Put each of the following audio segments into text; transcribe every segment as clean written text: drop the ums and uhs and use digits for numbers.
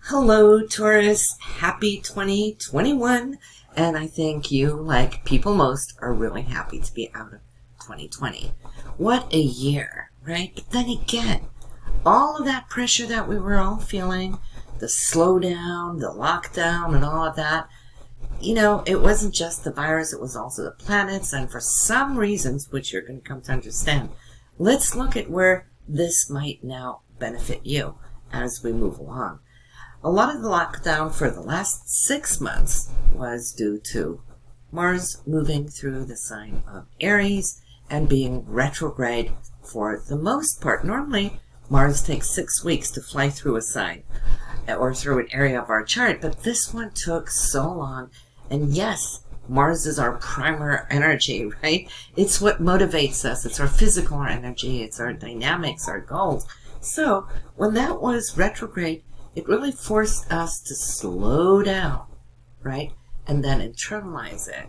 Hello, Taurus. Happy 2021. And I think you, like people most, are really happy to be out of 2020. What a year, right? But then again, all of that pressure that we were all feeling, the slowdown, the lockdown, and all of that, it wasn't just the virus, it was also the planets. And for some reasons, which you're going to come to understand, let's look at where this might now benefit you as we move along. A lot of the lockdown for the last 6 months was due to Mars moving through the sign of Aries and being retrograde for the most part. Normally, Mars takes 6 weeks to fly through a sign or through an area of our chart, but this one took so long. And yes, Mars is our primer energy, right? It's what motivates us. It's our physical energy. It's our dynamics, our goals. So when that was retrograde, it really forced us to slow down, right? And then internalize it.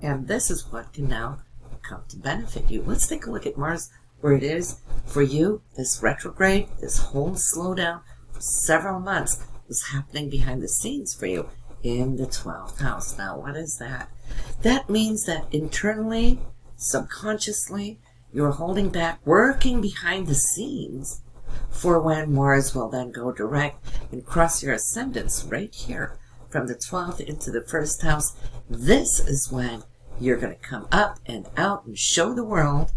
And this is what can now come to benefit you. Let's take a look at Mars, where it is for you. This retrograde, this whole slowdown for several months was happening behind the scenes for you in the 12th house. Now, what is that? That means that internally, subconsciously, you're holding back, working behind the scenes for when Mars will then go direct and cross your ascendants right here from the 12th into the 1st house. This is when you're going to come up and out and show the world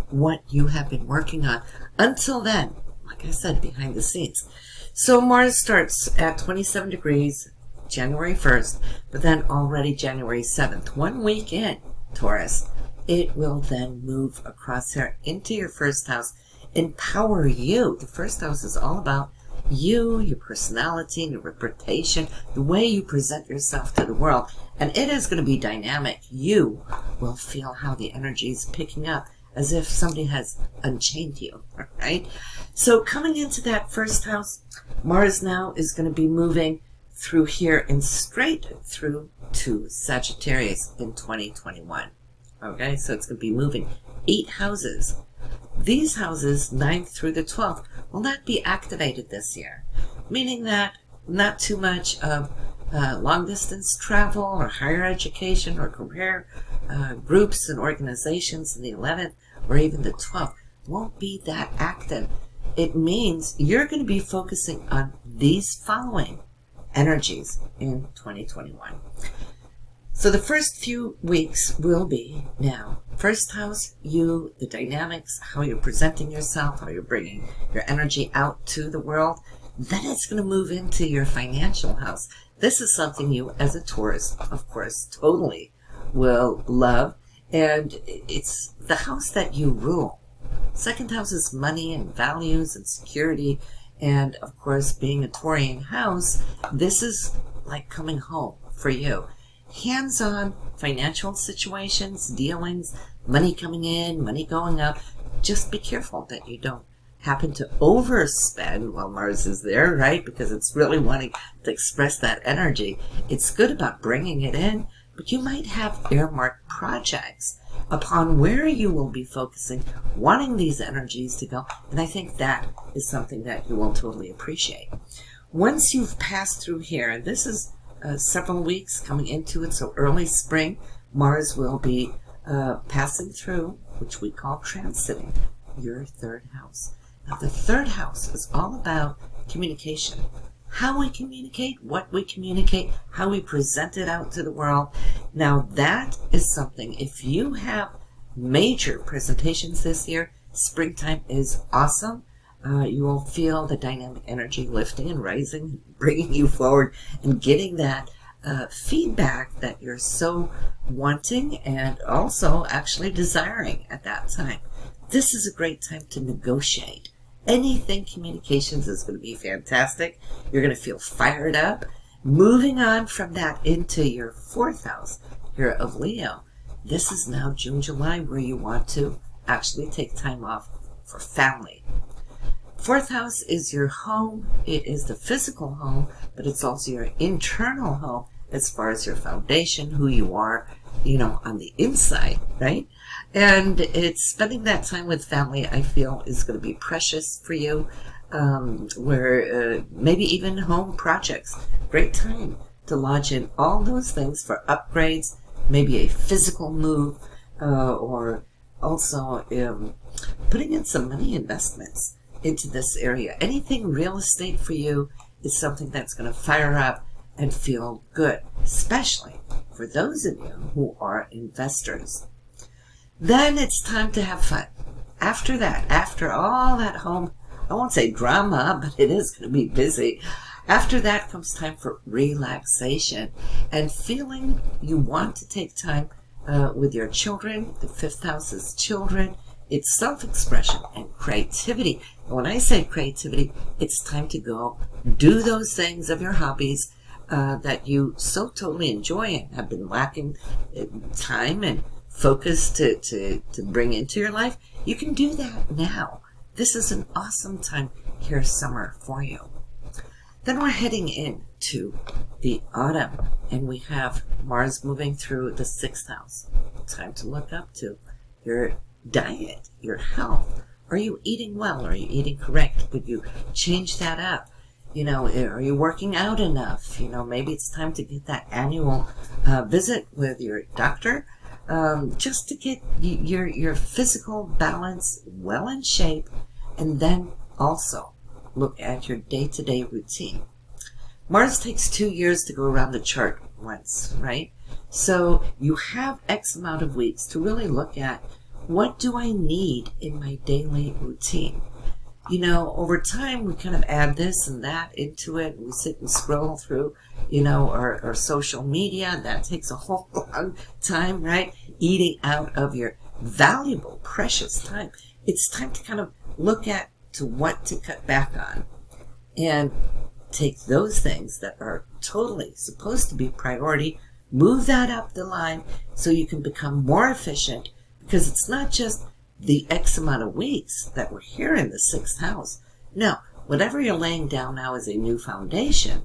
what you have been working on. Until then, like I said, behind the scenes. So Mars starts at 27 degrees January 1st, but then already January 7th, 1 week in, Taurus, it will then move across here into your 1st house. Empower you. The 1st house is all about you, your personality, your reputation, the way you present yourself to the world. And it is going to be dynamic. You will feel how the energy is picking up as if somebody has unchained you, right? So coming into that 1st house, Mars now is going to be moving through here and straight through to Sagittarius in 2021. Okay, so it's going to be moving 8 houses. These houses, 9th through the 12th, will not be activated this year, meaning that not too much of long-distance travel or higher education or career groups and organizations in the 11th or even the 12th won't be that active. It means you're going to be focusing on these following energies in 2021. So the first few weeks will be now 1st house, you, the dynamics, how you're presenting yourself, how you're bringing your energy out to the world. Then it's going to move into your financial house. This is something you, as a Taurus, of course, totally will love. And it's the house that you rule. 2nd house is money and values and security. And, of course, being a Taurian house, this is like coming home for you. Hands-on financial situations, dealings, money coming in, money going out. Just be careful that you don't happen to overspend while Mars is there, right? Because it's really wanting to express that energy. It's good about bringing it in, but you might have earmarked projects upon where you will be focusing, wanting these energies to go. And I think that is something that you will totally appreciate. Once you've passed through here, and this is several weeks coming into it, so early spring, Mars will be passing through, which we call transiting, your 3rd house. Now, the 3rd house is all about communication. How we communicate, what we communicate, how we present it out to the world. Now, that is something, if you have major presentations this year, springtime is awesome. You will feel the dynamic energy lifting and rising, bringing you forward and getting that feedback that you're so wanting and also actually desiring at that time. This is a great time to negotiate. Anything communications is going to be fantastic. You're going to feel fired up. Moving on from that into your 4th house here of Leo. This is now June, July, where you want to actually take time off for family. 4th house is your home. It is the physical home, but it's also your internal home as far as your foundation, who you are, on the inside, right? And it's spending that time with family, I feel, is going to be precious for you. where maybe even home projects. Great time to launch in all those things for upgrades, maybe a physical move, or also putting in some money investments into this area. Anything real estate for you is something that's going to fire up and feel good, especially for those of you who are investors. Then it's time to have fun. After that, after all that home, I won't say drama, but it is going to be busy. After that comes time for relaxation and feeling you want to take time with your children. The fifth house is children. It's self-expression and creativity. And when I say creativity, it's time to go do those things of your hobbies that you so totally enjoy and have been lacking time and focus to bring into your life. You can do that now. This is an awesome time here summer for you. Then we're heading into the autumn, and we have Mars moving through the sixth house. Time to look up to your diet, your health. Are you eating well? Are you eating correct? Could you change that up? Are you working out enough? Maybe it's time to get that annual visit with your doctor, just to get your physical balance well in shape, and then also look at your day-to-day routine. Mars takes 2 years to go around the chart once, right? So you have X amount of weeks to really look at, what do I need in my daily routine? Over time, we kind of add this and that into it. We sit and scroll through, our social media. That takes a whole long time, right? Eating out of your valuable, precious time. It's time to kind of look at to what to cut back on and take those things that are totally supposed to be priority, move that up the line so you can become more efficient, because it's not just the X amount of weeks that we're here in the sixth house. No, whatever you're laying down now as a new foundation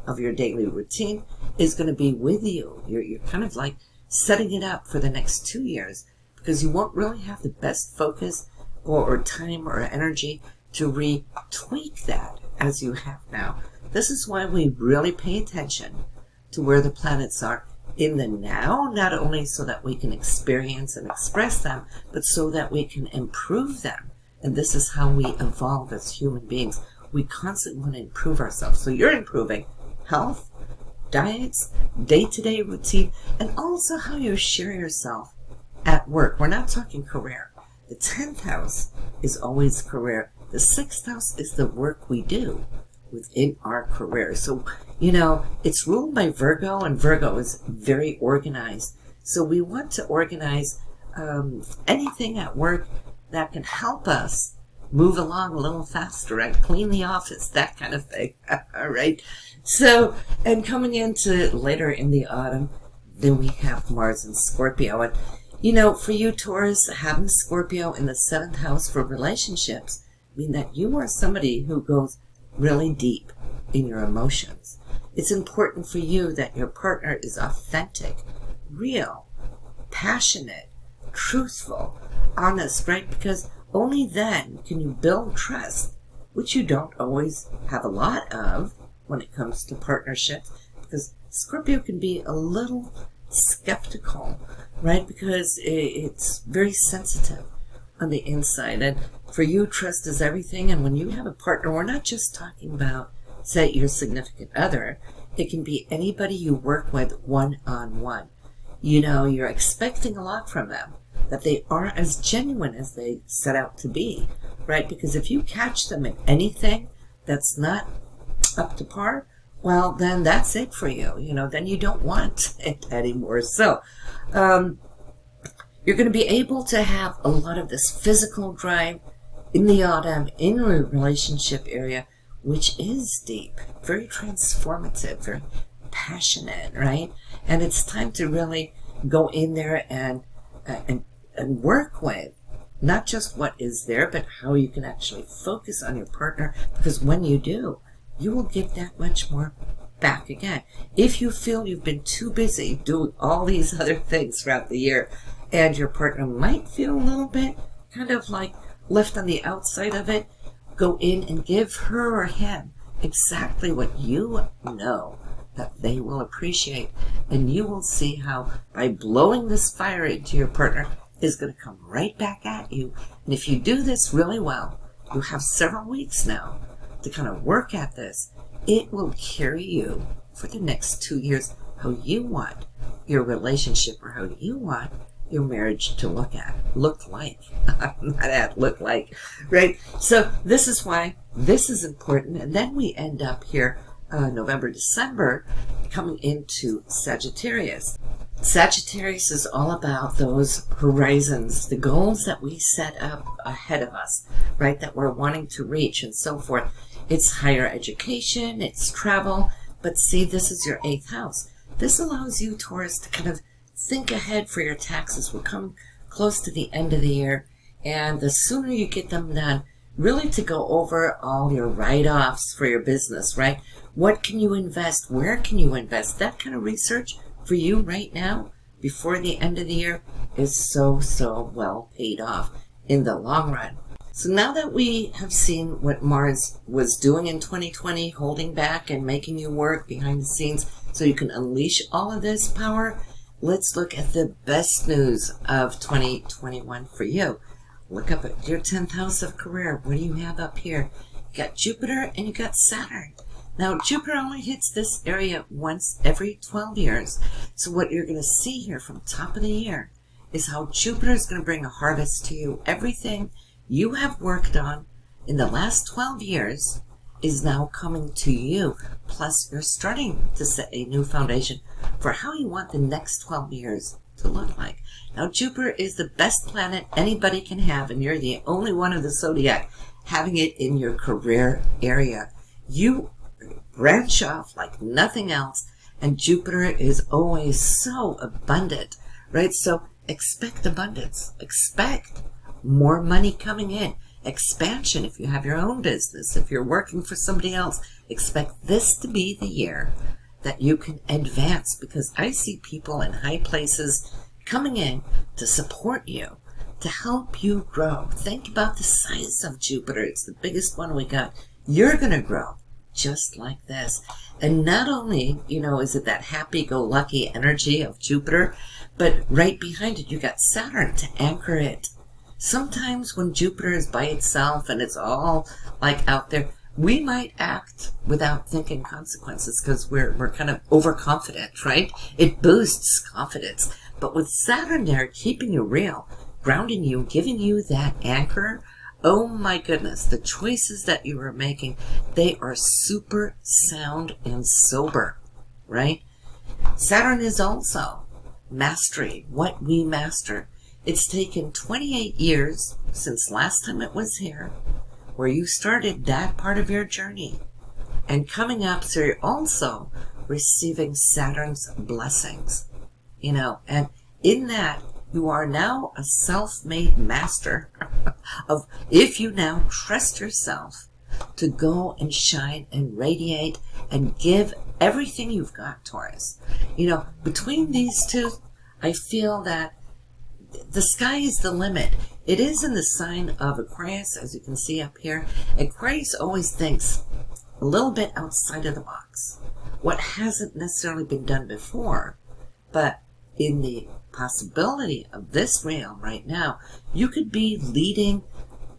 of your daily routine is going to be with you. You're kind of like setting it up for the next 2 years, because you won't really have the best focus or time or energy to retweak that as you have now. This is why we really pay attention to where the planets are in the now, not only so that we can experience and express them, but so that we can improve them. And this is how we evolve as human beings. We constantly want to improve ourselves. So you're improving health, diets, day-to-day routine, and also how you share yourself at work. We're not talking career. The 10th house is always career. The 6th house is the work we do within our career. So, it's ruled by Virgo, and Virgo is very organized. So we want to organize anything at work that can help us move along a little faster, right? Clean the office, that kind of thing. All right. So, and coming into later in the autumn, then we have Mars in Scorpio. And for you, Taurus, having Scorpio in the 7th house for relationships mean that you are somebody who goes really deep in your emotions. It's important for you that your partner is authentic, real, passionate, truthful, honest, right? Because only then can you build trust, which you don't always have a lot of when it comes to partnerships, because Scorpio can be a little skeptical, right? Because it's very sensitive on the inside. And for you, trust is everything. And when you have a partner, we're not just talking about, say, your significant other. It can be anybody you work with one-on-one. You're expecting a lot from them, that they are as genuine as they set out to be, right? Because if you catch them in anything that's not up to par, well, then that's it for you. Then you don't want it anymore. So, you're going to be able to have a lot of this physical drive in the autumn in a relationship area, which is deep, very transformative, very passionate, right? And it's time to really go in there and work with not just what is there, but how you can actually focus on your partner, because when you do, you will get that much more back again. If you feel you've been too busy doing all these other things throughout the year, and your partner might feel a little bit kind of like left on the outside of it, go in and give her or him exactly what you know that they will appreciate. And you will see how by blowing this fire into your partner is going to come right back at you. And if you do this really well, you have several weeks now to kind of work at this. It will carry you for the next 2 years how you want your relationship or how you want your marriage to look like, right? So this is why this is important. And then we end up here November, December, coming into Sagittarius. Sagittarius is all about those horizons, the goals that we set up ahead of us, right, that we're wanting to reach and so forth. It's higher education, it's travel, but see, this is your 8th house. This allows you, Taurus, to kind of think ahead for your taxes. We're coming close to the end of the year, and the sooner you get them done, really to go over all your write-offs for your business, right? What can you invest? Where can you invest? That kind of research for you right now, before the end of the year, is so well paid off in the long run. So now that we have seen what Mars was doing in 2020, holding back and making you work behind the scenes so you can unleash all of this power, let's look at the best news of 2021 for you. Look up at your 10th house of career. What do you have up here? You got Jupiter and you got Saturn. Now, Jupiter only hits this area once every 12 years. So what you're going to see here from top of the year is how Jupiter is going to bring a harvest to you. Everything you have worked on in the last 12 years is now coming to you. Plus, you're starting to set a new foundation for how you want the next 12 years to look like. Now, Jupiter is the best planet anybody can have, and you're the only one of the zodiac having it in your career area. You branch off like nothing else, and Jupiter is always so abundant, right? So expect abundance. Expect more money coming in. Expansion if you have your own business. If you're working for somebody else, expect this to be the year that you can advance, because I see people in high places coming in to support you, to help you grow. Think about the size of Jupiter. It's the biggest one we got. You're going to grow just like this. And not only, is it that happy-go-lucky energy of Jupiter, but right behind it, you got Saturn to anchor it. Sometimes when Jupiter is by itself and it's all like out there, we might act without thinking consequences because we're kind of overconfident, right? It boosts confidence. But with Saturn there, keeping you real, grounding you, giving you that anchor, oh my goodness, the choices that you are making, they are super sound and sober, right? Saturn is also mastery, what we master. It's taken 28 years since last time it was here, where you started that part of your journey. And coming up, so you're also receiving Saturn's blessings, and in that, you are now a self-made master of, if you now trust yourself to go and shine and radiate and give everything you've got, Taurus. Between these two, I feel that the sky is the limit. It is in the sign of Aquarius, as you can see up here. Aquarius always thinks a little bit outside of the box. What hasn't necessarily been done before, but in the possibility of this realm right now, you could be leading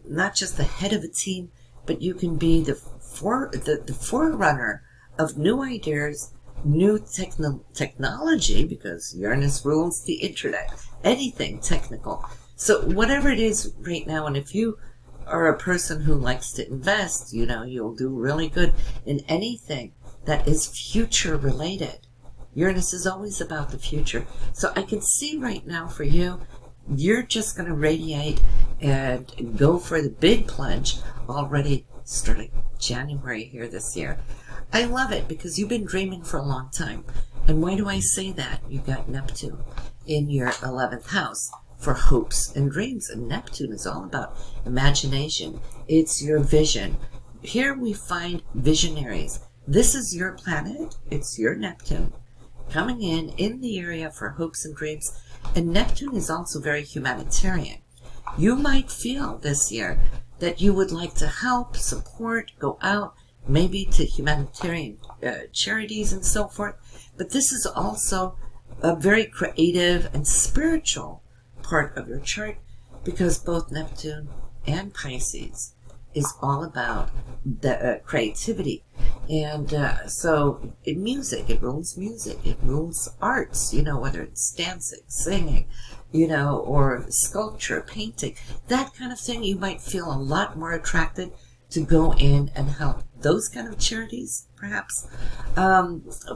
not just the head of a team, but you can be the forerunner of new ideas, new technology, because Uranus rules the internet, anything technical. So whatever it is right now, and if you are a person who likes to invest, you'll do really good in anything that is future related. Uranus is always about the future. So I can see right now for you, you're just going to radiate and go for the big plunge already starting January here this year. I love it because you've been dreaming for a long time. And why do I say that? You've got Neptune in your 11th house for hopes and dreams. And Neptune is all about imagination. It's your vision. Here we find visionaries. This is your planet. It's your Neptune coming in the area for hopes and dreams. And Neptune is also very humanitarian. You might feel this year that you would like to help, support, go out, maybe to humanitarian charities and so forth. But this is also a very creative and spiritual part of your chart, because both Neptune and Pisces is all about the creativity. And so in music, it rules arts, whether it's dancing, singing, or sculpture, painting, that kind of thing. You might feel a lot more attracted to go in and help those kind of charities, perhaps,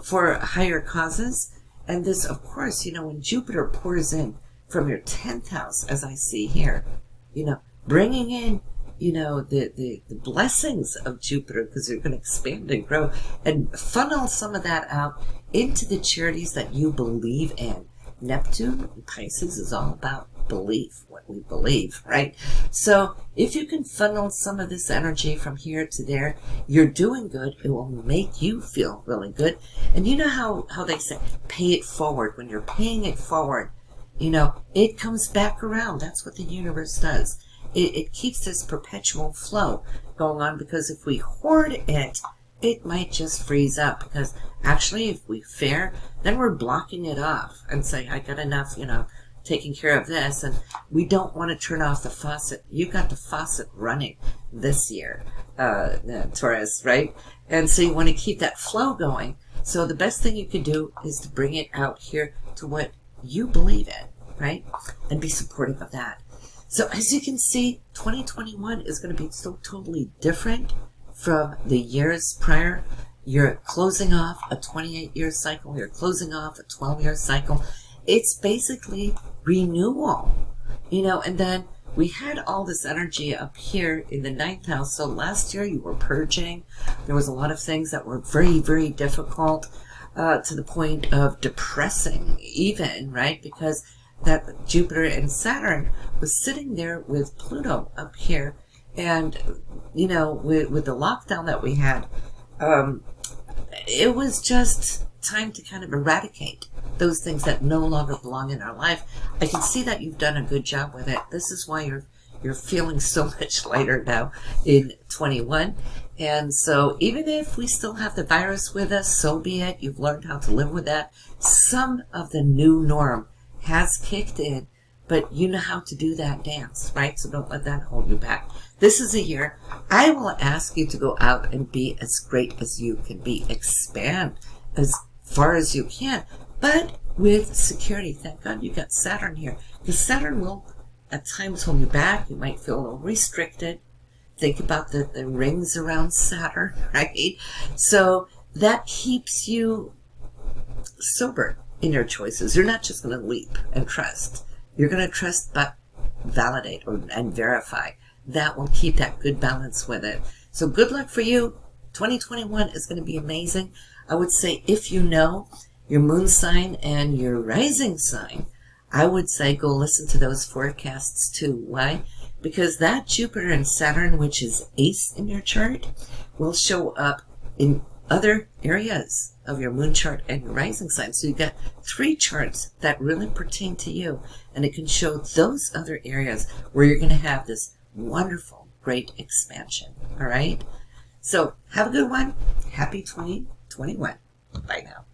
for higher causes. And this, of course, when Jupiter pours in from your 10th house, as I see here, bringing in, the blessings of Jupiter, because you're going to expand and grow and funnel some of that out into the charities that you believe in. Neptune and Pisces is all about belief, what we believe, right? So if you can funnel some of this energy from here to there, you're doing good. It will make you feel really good. And you know how they say, pay it forward. When you're paying it forward, it comes back around. That's what the universe does. It keeps this perpetual flow going on, because if we hoard it, it might just freeze up. Because actually, if we fare, then we're blocking it off and say, I got enough, taking care of this, and we don't want to turn off the faucet. You got the faucet running this year, Taurus, right? And so you want to keep that flow going. So the best thing you can do is to bring it out here to what you believe in, right? And be supportive of that. So as you can see, 2021 is going to be so totally different from the years prior. You're closing off a 28-year cycle. You're closing off a 12-year cycle. It's basically renewal, and then we had all this energy up here in the 9th house. So last year you were purging. There was a lot of things that were very, very difficult, to the point of depressing even, right? Because that Jupiter and Saturn was sitting there with Pluto up here. And, with the lockdown that we had, it was just time to kind of eradicate those things that no longer belong in our life. I can see that you've done a good job with it. This is why you're feeling so much lighter now in 21. And so even if we still have the virus with us, so be it. You've learned how to live with that. Some of the new norm has kicked in, but you know how to do that dance, right? So don't let that hold you back. This is a year I will ask you to go out and be as great as you can be. Expand as far as you can, but with security. Thank God you got Saturn here, because Saturn will at times hold you back. You might feel a little restricted. Think about the rings around Saturn, right? So that keeps you sober in your choices. You're not just going to leap and trust. You're going to trust but validate and verify. That will keep that good balance with it. So good luck for you. 2021 is going to be amazing. I would say if you know your moon sign and your rising sign, I would say go listen to those forecasts too. Why? Because that Jupiter and Saturn, which is ace in your chart, will show up in other areas of your moon chart and your rising sign. So you've got 3 charts that really pertain to you, and it can show those other areas where you're going to have this wonderful, great expansion. All right? So have a good one. Happy 2021. Bye now.